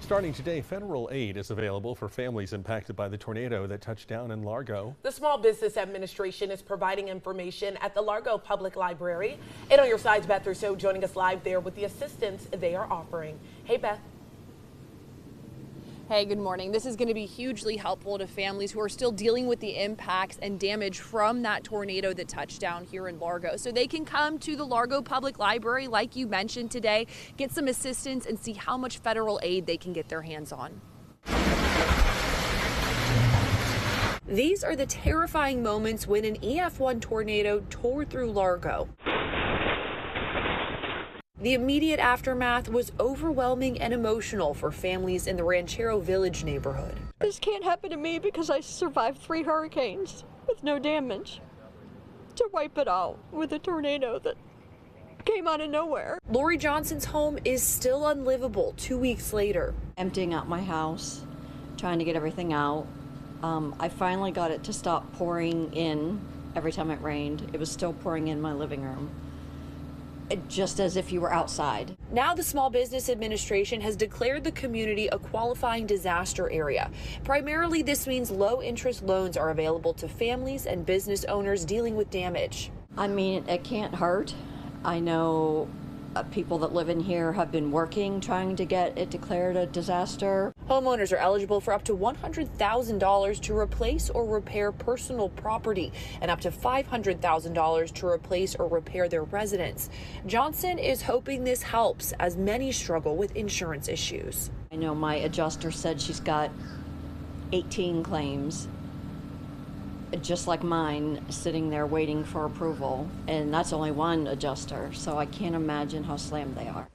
Starting today, federal aid is available for families impacted by the tornado that touched down in Largo. The Small Business Administration is providing information at the Largo Public Library. And on your sides, Beth Rousseau joining us live there with the assistance they are offering. Hey, Beth. Hey, good morning. This is going to be hugely helpful to families who are still dealing with the impacts and damage from that tornado that touched down here in Largo. So they can come to the Largo Public Library, like you mentioned today, get some assistance and see how much federal aid they can get their hands on. These are the terrifying moments when an EF1 tornado tore through Largo. The immediate aftermath was overwhelming and emotional for families in the Ranchero Village neighborhood. This can't happen to me because I survived 3 hurricanes with no damage. To wipe it out with a tornado that came out of nowhere. Lori Johnson's home is still unlivable 2 weeks later. Emptying out my house, trying to get everything out. I finally got it to stop pouring in every time it rained. It was still pouring in my living room, just as if you were outside. Now the Small Business Administration has declared the community a qualifying disaster area. Primarily, this means low interest loans are available to families and business owners dealing with damage. I mean, it can't hurt. I know people that live in here have been working trying to get it declared a disaster. Homeowners are eligible for up to $100,000 to replace or repair personal property and up to $500,000 to replace or repair their residence. Johnson is hoping this helps as many struggle with insurance issues. I know my adjuster said she's got 18 claims, just like mine, sitting there waiting for approval, and that's only one adjuster, so I can't imagine how slammed they are.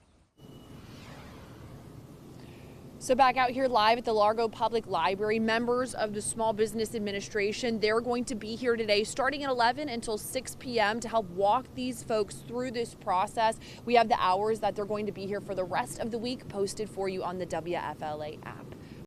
So back out here live at the Largo Public Library, members of the Small Business Administration, they're going to be here today starting at 11 until 6 p.m. to help walk these folks through this process. We have the hours that they're going to be here for the rest of the week posted for you on the WFLA app.